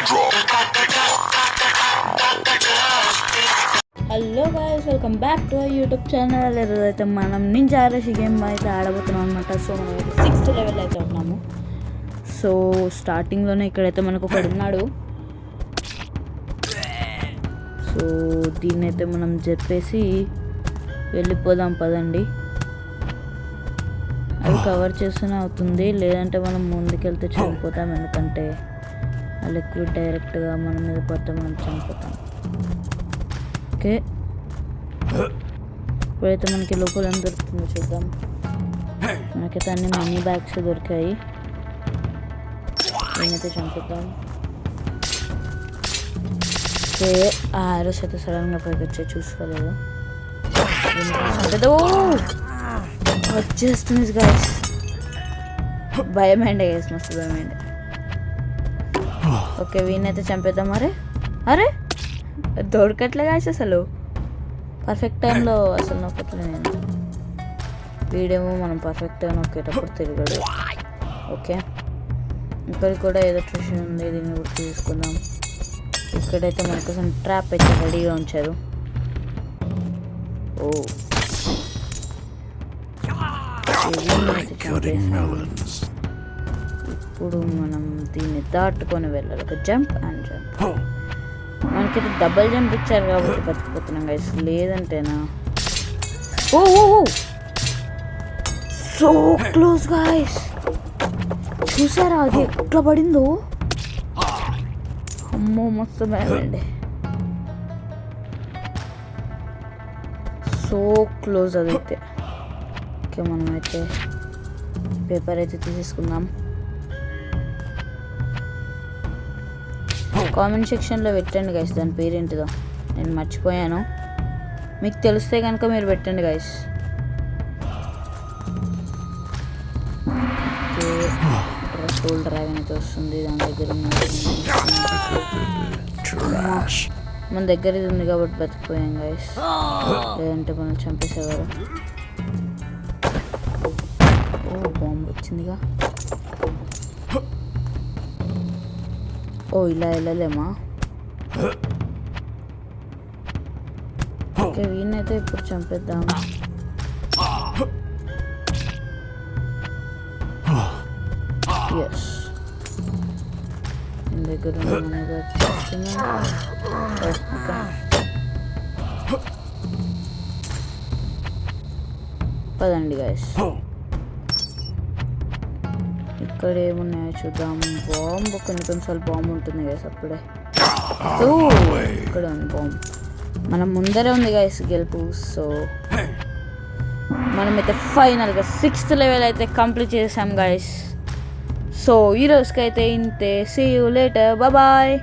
Hello guys, welcome back to our YouTube channel. ఈరోజైతే మనం ninja rush game అయితే ఆడబోతున్నాం అనమాట. సో మనం 6th లెవెల్ అయితే ఉన్నాము. సో స్టార్టింగ్లోనే ఇక్కడైతే మనకు ఒకడు ఉన్నాడు. సో దీన్నైతే మనం చెప్పేసి వెళ్ళిపోదాం పదండి. అది కవర్ చేస్తూనే అవుతుంది, లేదంటే మనం ముందుకెళ్తే చనిపోతాం. ఎందుకంటే ఆ లిక్విడ్ డైరెక్ట్గా మన మీద పడితే మనం చనిపోతాం. ఓకే, ఇప్పుడైతే మనకి లోపల ఏం దొరుకుతుందో చూద్దాం. మనకైతే అన్ని మనీ బ్యాగ్స్ దొరికాయి. నేనైతే చంపుతాం. ఓకే, ఆ ఆరోస్ అయితే సడన్గా పైకి వచ్చి చూసుకోలేదు. వచ్చేస్తుంది గైస్. భయమేండి గైస్, మస్తు భయమేండి. ఓకే, వీణైతే చంపేద్దాం. అరే దొరకట్లే గాయస్, అసలు పర్ఫెక్ట్ టైంలో అసలు నొక్కట్లే నేను. వీడేమో మనం పర్ఫెక్ట్గా నొక్కేటప్పుడు తిరగడు. ఓకే, ఇక్కడ కూడా ఏదో ట్రెషర్ ఉంది, దీన్ని కూడా తీసుకుందాం. ఇక్కడైతే మనకోసం ట్రాప్ అయితే రెడీగా ఉంచారు. ఓ ఇప్పుడు మనం దీన్ని దాటుకొని వెళ్ళాలి. ఒక జంప్ అండ్ జంప్. మనకైతే డబల్ జంప్ ఇచ్చారు కాబట్టి బతికిపోతున్నాం గైస్, లేదంటేనా. ఓ సో క్లోజ్ గైస్, చూసారా అది ఎట్లా పడిందో? అమ్మో మస్తు భయమండి. సో క్లోజ్ అదైతే. ఓకే, మనమైతే పేపర్ అయితే తీసేసుకుందాం. కామెంట్ సెక్షన్లో పెట్టండి గైస్ దాని పేరేంటిదో, నేను మర్చిపోయాను. మీకు తెలిస్తే కనుక మీరు పెట్టండి గైస్. సోల్ డ్రాగన్ అయితే వస్తుంది. దాని దగ్గర మన దగ్గర ఇది ఉంది కాబట్టి బతికిపోయాం గైస్, లేదంటే మనం చంపేసేవారు. ఓ బాంబు వచ్చిందిగా. ఓ ఇలా వెళ్ళలేమా? ఓకే, వీణైతే ఇప్పుడు చంపేద్దాం. ఎస్, దగ్గర పదండి గైస్. ఇక్కడ ఏమున్నాయో చూద్దాం. బాంబు కొన్నిసార్లు బాంబు ఉంటుంది గైస్ అప్పుడే. ఇక్కడ ఉంది బాంబు, మనం ముందరే ఉంది గైస్ గెలుపు. సో మనమైతే ఫైనల్గా 6th లెవెల్ అయితే కంప్లీట్ చేసాం గైస్. సో ఈ రోజుకైతే ఇంతే. See you later, bye.